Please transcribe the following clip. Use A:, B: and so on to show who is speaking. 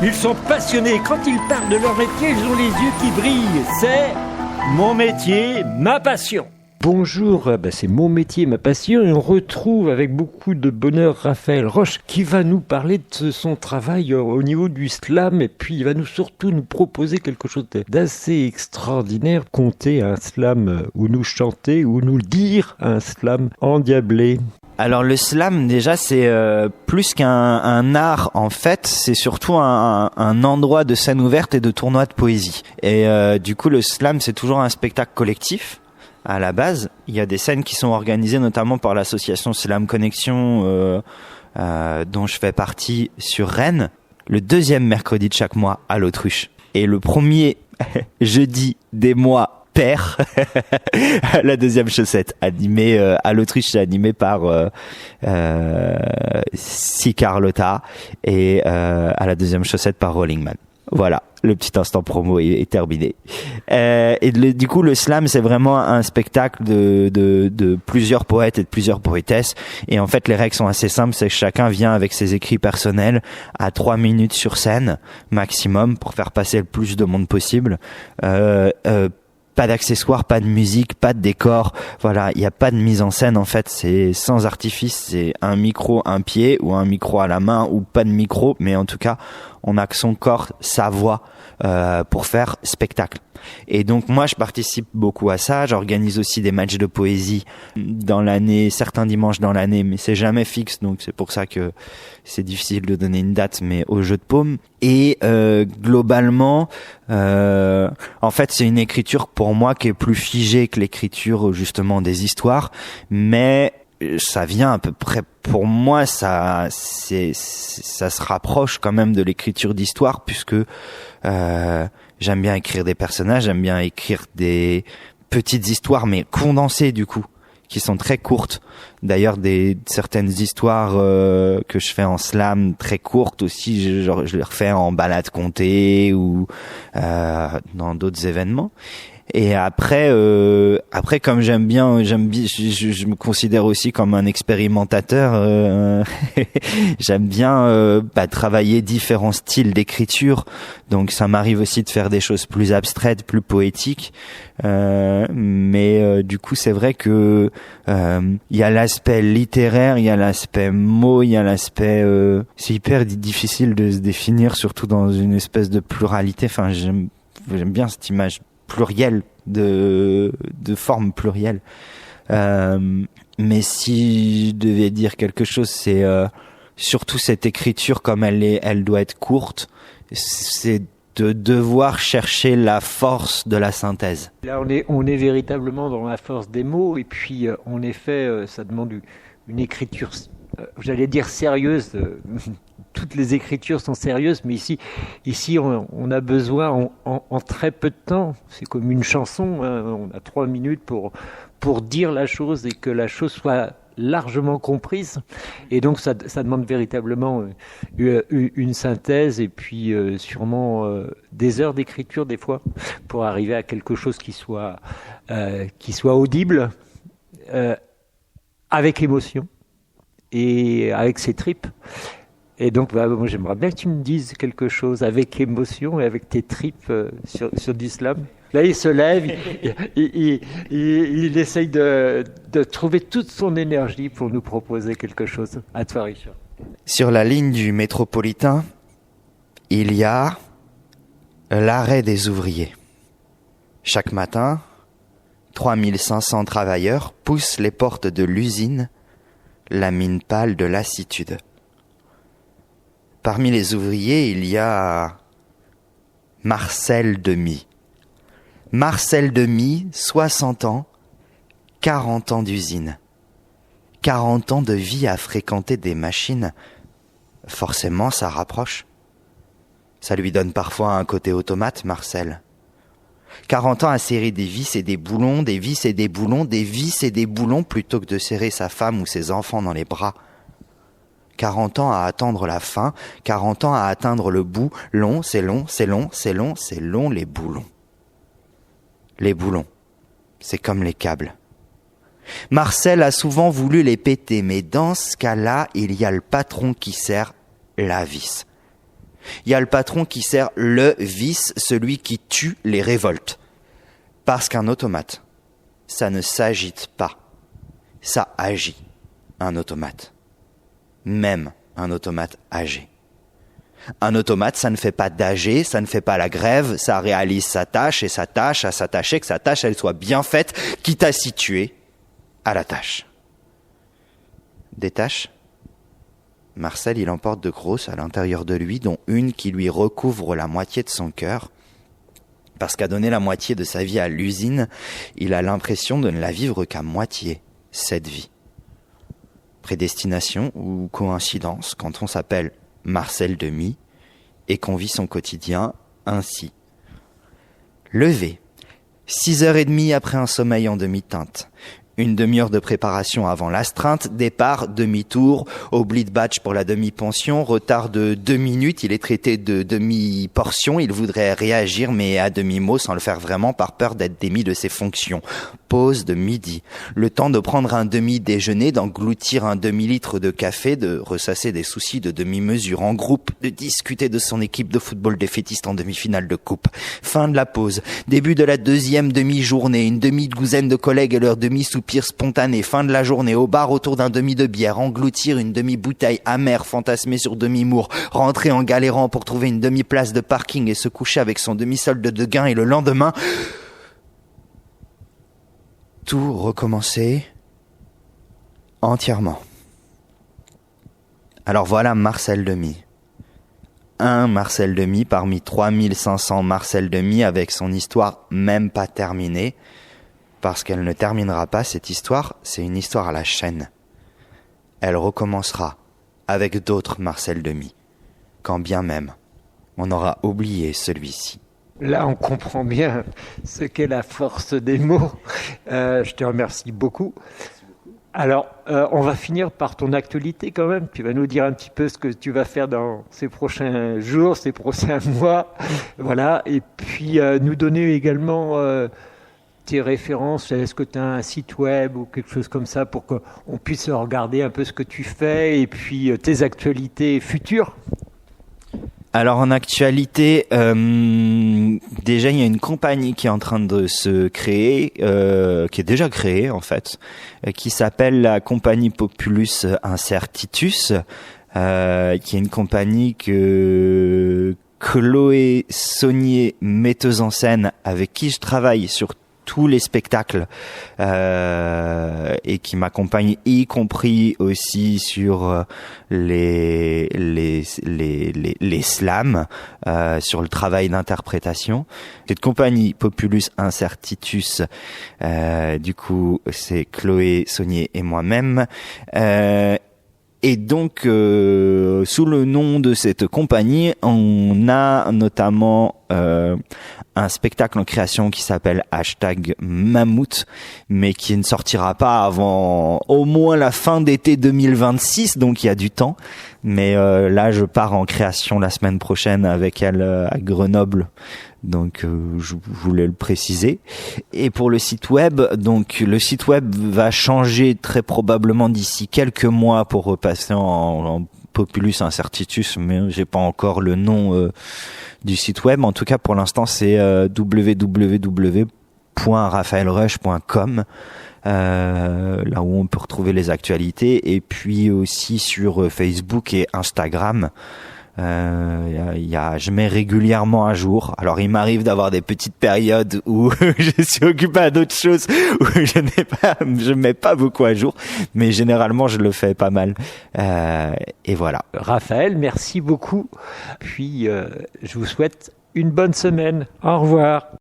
A: Ils sont passionnés. Quand ils parlent de leur métier, ils ont les yeux qui brillent. C'est mon métier, ma passion. Bonjour, c'est mon métier, ma passion, et on retrouve avec beaucoup de bonheur Raphaël Roche qui va nous parler de son travail au niveau du slam, et puis il va surtout nous proposer quelque chose d'assez extraordinaire, conter un slam ou nous chanter ou nous dire un slam endiablé.
B: Alors le slam déjà c'est plus qu'un art en fait, c'est surtout un endroit de scène ouverte et de tournoi de poésie. Et du coup le slam c'est toujours un spectacle collectif. À la base, il y a des scènes qui sont organisées notamment par l'association Slam Connexion dont je fais partie sur Rennes, le 2e mercredi de chaque mois à l'Autruche. Et le premier jeudi des mois pair, la 2e chaussette, animée à l'Autruche, c'est animé par Si Carlotta et à la 2e chaussette par Rolling Man. Voilà, le petit instant promo est terminé. Du coup, le slam, c'est vraiment un spectacle de plusieurs poètes et de plusieurs poétesses. Et en fait, les règles sont assez simples, c'est que chacun vient avec ses écrits personnels à 3 minutes sur scène, maximum, pour faire passer le plus de monde possible. Pas d'accessoires, pas de musique, pas de décor. Voilà, il n'y a pas de mise en scène en fait, c'est sans artifice, c'est un micro, un pied ou un micro à la main ou pas de micro, mais en tout cas, on a que son corps, sa voix pour faire spectacle. Et donc moi je participe beaucoup à ça, j'organise aussi des matchs de poésie dans l'année, certains dimanches dans l'année, mais c'est jamais fixe, donc c'est pour ça que c'est difficile de donner une date, mais au jeu de paume. Et globalement, en fait c'est une écriture pour moi qui est plus figée que l'écriture justement des histoires, mais ça vient à peu près, pour moi ça se rapproche quand même de l'écriture d'histoire, puisque j'aime bien écrire des personnages, j'aime bien écrire des petites histoires mais condensées du coup, qui sont très courtes. D'ailleurs certaines histoires que je fais en slam très courtes aussi, je les refais en balade contée ou dans d'autres événements. Et après comme je me considère aussi comme un expérimentateur, j'aime bien travailler différents styles d'écriture, donc ça m'arrive aussi de faire des choses plus abstraites, plus poétiques, mais du coup c'est vrai que il y a l'aspect littéraire, il y a l'aspect mot, il y a l'aspect c'est hyper difficile de se définir, surtout dans une espèce de pluralité. Enfin j'aime bien cette image pluriel, de forme plurielle. Mais si je devais dire quelque chose, c'est surtout cette écriture, comme elle doit être courte, c'est de devoir chercher la force de la synthèse.
A: Là, on est véritablement dans la force des mots, et puis en effet, ça demande une écriture, j'allais dire sérieuse. Toutes les écritures sont sérieuses, mais ici on a besoin en très peu de temps. C'est comme une chanson, hein, on a 3 minutes pour dire la chose et que la chose soit largement comprise. Et donc ça demande véritablement une synthèse et puis sûrement des heures d'écriture des fois pour arriver à quelque chose qui soit audible, avec émotion et avec ses tripes. Et donc, moi, j'aimerais bien que tu me dises quelque chose avec émotion et avec tes tripes sur du slam. Là, il se lève, il essaye de trouver toute son énergie pour nous proposer quelque chose. À toi, Richard.
B: Sur la ligne du métropolitain, il y a l'arrêt des ouvriers. Chaque matin, 3500 travailleurs poussent les portes de l'usine, la mine pâle de lassitude. Parmi les ouvriers, il y a Marcel Demy. Marcel Demy, 60 ans, 40 ans d'usine. 40 ans de vie à fréquenter des machines. Forcément, ça rapproche. Ça lui donne parfois un côté automate, Marcel. 40 ans à serrer des vis et des boulons, des vis et des boulons, des vis et des boulons, plutôt que de serrer sa femme ou ses enfants dans les bras. 40 ans à attendre la fin, 40 ans à atteindre le bout. Long, c'est long, c'est long, c'est long, c'est long, les boulons. Les boulons, c'est comme les câbles. Marcel a souvent voulu les péter, mais dans ce cas-là, il y a le patron qui serre la vis. Il y a le patron qui sert le vice, celui qui tue les révoltes. Parce qu'un automate, ça ne s'agite pas. Ça agit, un automate. Même un automate âgé. Un automate, ça ne fait pas d'AG, ça ne fait pas la grève, ça réalise sa tâche et sa tâche à s'attacher, que sa tâche, elle soit bien faite, quitte à s'y tuer à la tâche. Des tâches, Marcel, il en porte de grosses à l'intérieur de lui, dont une qui lui recouvre la moitié de son cœur. Parce qu'à donner la moitié de sa vie à l'usine, il a l'impression de ne la vivre qu'à moitié, cette vie. Prédestination ou coïncidence quand on s'appelle Marcel Demy et qu'on vit son quotidien ainsi. Levé, 6h30 après un sommeil en demi-teinte. Une demi-heure de préparation avant l'astreinte, départ, demi-tour, oubli de badge pour la demi-pension, retard de 2 minutes, il est traité de demi-portion, il voudrait réagir mais à demi-mot sans le faire vraiment par peur d'être démis de ses fonctions. Pause de midi, le temps de prendre un demi-déjeuner, d'engloutir un demi-litre de café, de ressasser des soucis de demi-mesure en groupe, de discuter de son équipe de football défaitiste en demi-finale de coupe. Fin de la pause, début de la deuxième demi-journée, une demi-douzaine de collègues et leur demi-soupir spontané, fin de la journée, au bar autour d'un demi de bière, engloutir une demi-bouteille amère fantasmée sur demi-mour, rentrer en galérant pour trouver une demi-place de parking et se coucher avec son demi-solde de gain et le lendemain, tout recommencer entièrement. Alors voilà Marcel Demy. Un Marcel Demy parmi 3500 Marcel Demy avec son histoire même pas terminée. Parce qu'elle ne terminera pas, cette histoire, c'est une histoire à la chaîne. Elle recommencera avec d'autres Marcel Demy, quand bien même on aura oublié celui-ci.
A: Là, on comprend bien ce qu'est la force des mots. Je te remercie beaucoup. Alors, on va finir par ton actualité quand même. Tu vas nous dire un petit peu ce que tu vas faire dans ces prochains jours, ces prochains mois. Voilà. Et puis, nous donner également... tes références, est-ce que tu as un site web ou quelque chose comme ça pour qu'on puisse regarder un peu ce que tu fais et puis tes actualités futures?
B: Alors en actualité, déjà il y a une compagnie qui est en train de se créer, qui est déjà créée en fait, qui s'appelle la compagnie Populus Incertitus, qui est une compagnie que Chloé Saunier, metteuse en scène, avec qui je travaille sur tous les spectacles et qui m'accompagne, y compris aussi sur les slams, sur le travail d'interprétation. Cette compagnie Populus Incertitus, du coup c'est Chloé Saunier et moi-même. Et donc, sous le nom de cette compagnie, on a notamment un spectacle en création qui s'appelle #Mammouth, mais qui ne sortira pas avant au moins la fin d'été 2026, donc il y a du temps. Mais là, je pars en création la semaine prochaine avec elle à Grenoble. Donc je voulais le préciser. Et pour le site web, donc le site web va changer très probablement d'ici quelques mois pour repasser en Populus Incertitus, mais j'ai pas encore le nom du site web. En tout cas, pour l'instant, c'est www.raphaelrush.com. Là où on peut retrouver les actualités, et puis aussi sur Facebook et Instagram. Je mets régulièrement à jour. Alors il m'arrive d'avoir des petites périodes où je suis occupé à d'autres choses, où je mets pas beaucoup à jour, mais généralement je le fais pas mal. Et voilà.
A: Raphaël, merci beaucoup. Puis je vous souhaite une bonne semaine. Au revoir.